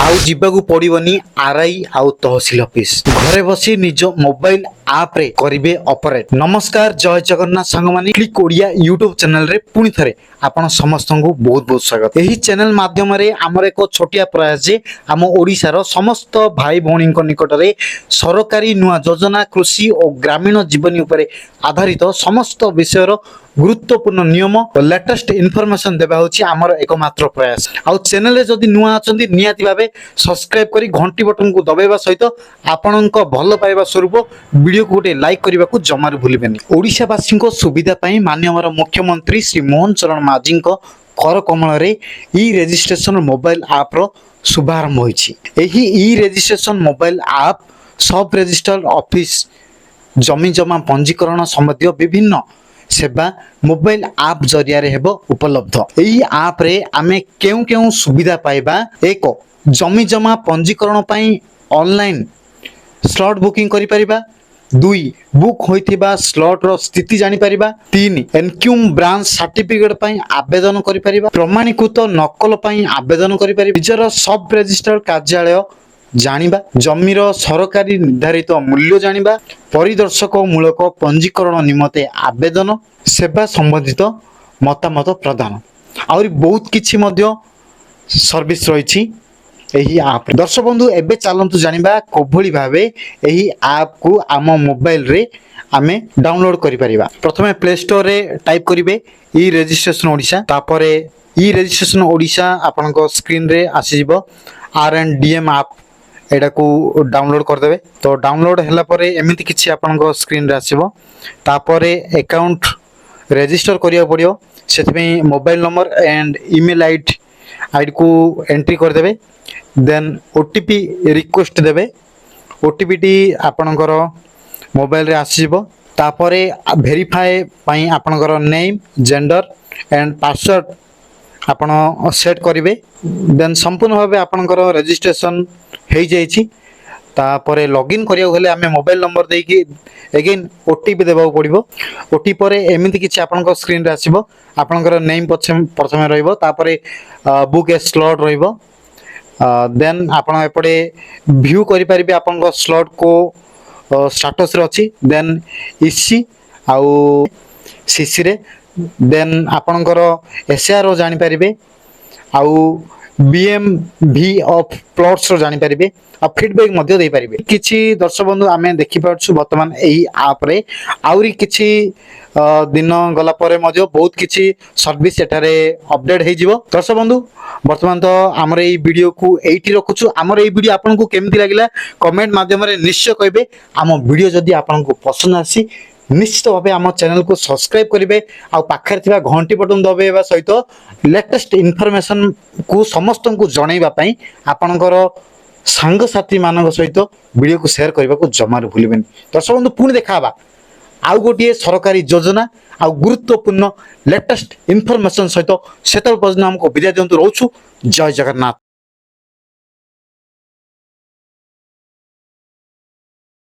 आउ जीवाकू पड़ोनी आरआई आउ तहसिल ऑफिस घरे बसी निज मोबाइल आप रे करिवे ऑपरेट। नमस्कार जय जगन्नाथ सांगमानी क्लिक ओडिया यूट्यूब चैनल रे पुणी थरे आपण समस्त को बहुत बहुत स्वागत। यही चैनल माध्यम रे आमर एक छोटिया प्रयास जे आम ओडिशार समस्त भाई भौणी निकट में सरकारी नुआ योजना कृषि और ग्रामीण जीवनी उपरे आधारित समस्त विषय गुरुत्वपूर्ण नियम और लेटेस्ट इनफॉरमेशन देबा होची आमर एकमात्र प्रयास। आउ चैनल रे जदि नुआ अछंती नियाती भाबे सब्सक्राइब करी घंटी बटन को दबाइबा सहित आपनक भल पाइबा स्वरूप वीडियो को गोटे लाइक करने को जमार भूलिबेनी। ओडिशावासी सुविधा पाई माननीय मुख्यमंत्री श्री मोहन चरण माझी कर कमल रे ई रजिस्ट्रेशन मोबाइल आप रो शुभारंभ होईछि। एही ई रजिस्ट्रेशन मोबाइल आप सब रजिस्टर ऑफिस जमी जमा पंजीकरण संबंधी विभिन्न सेवा मोबाइल आप जरिया रे हेबो उपलब्ध। एही आप रे आमे केउ केउ सुविधा पाइबा। एक जमी जमा पंजीकरण पाई ऑनलाइन स्लॉट बुकिंग करि परिबा। 2 बुक होइथिबा स्लॉट रो स्थिति जानि परिबा। 3 एनक्यूम ब्रांच सर्टिफिकेट पाई आवेदन करि परिबा। प्रमाणीकृत नकल पाई आवेदन करि परिबा। निजर सब रजिस्टर कार्यालय जानिबा। जमीर सरकारी निर्धारित मूल्य जानिबा। परिदर्शक मूलक पंजीकरण निमते आवेदन सेवा संबंधित मतामत प्रदान और बहुत किछि मध्य सर्विस रही एही आप। दर्शक बंधु एबे चलंतु जानिबा कोभली भाबे एही आप को आम मोबाइल रे आमे डाउनलोड करि परिबा। प्रथमे प्ले स्टोर रे टाइप करिवे ई रजिस्ट्रेशन ओडिशा। तापरे ई रजिस्ट्रेशन ओडिशा आपनको स्क्रीन रे आसी जिवो। RNDM आप एडा को डाउनलोड कर देबे। तो डाउनलोड हला परे एमिति किछि आपनको स्क्रीन रे आसीबो। तापरे अकाउंट रजिस्टर करिया पड़ियो। सेथमे mobile number and email ID को एंट्री कर देबे। देन ओटीपी रिक्वेस्ट देबे। ओटीपी टी आपनकर मोबाइल रे आसीबो। तापरे वेरीफाई पई आपनकर नेम जेंडर एंड पासवर्ड आपण सेट करिवे। देन संपूर्ण भाबे आपनकर रजिस्ट्रेशन हेई जाईछि। तापरे लॉगिन करिया गले हमें मोबाइल नंबर देई कि अगेन ओटीपी देबा पड़िबो। ओटीपी परे एमिति किछि आपनकर स्क्रीन रे आसीबो। आपनकर नेम प्रथमे रहइबो। तापरे बुक ए स्लॉट रहइबो। देन आपण एपटे व्यू करि परिबे आपन स्लॉट को स्टेटस रे अछि। देन इसी आउ सीसी रे देन आपनकर एसआर जानि परिबे। आउ BMV ऑफ प्लॉट्स रो जानि परिबे। आ फीडबैक मध्ये दे परिबे। किछि दर्शक बंधु आमे देखि पारछु वर्तमान एही आप रे आउरी किछि दिन गला परे मध्ये बहुत किछि सर्विस एठारे अपडेट हे जिवो। दर्शक बंधु वर्तमान तो हमर एई वीडियो को एठी रखुछु। हमर एई वीडियो आपन को केमति लागिला कमेंट माध्यम रे निश्चय कहबे। हम वीडियो जदी आपन को पसंद आसी निश्चित भाव आम चैनल को सब्सक्राइब करेंगे। आ पाखरे थिबा घंटी बटन दबाइबा सहित लेटेस्ट इनफॉरमेशन को समस्त को जनइबा आपनकर सांग साथी मान सहित वीडियो को शेयर करने को जमार भूलिबेनी। दर्शक बंधु पुणी देखा आउ गोटे सरकारी योजना आ गुरुत्वपूर्ण लेटेस्ट इनफॉरमेशन सहित सेतल पर्यंत हमको विदाय दिंतु। रोचु जय जगन्नाथ।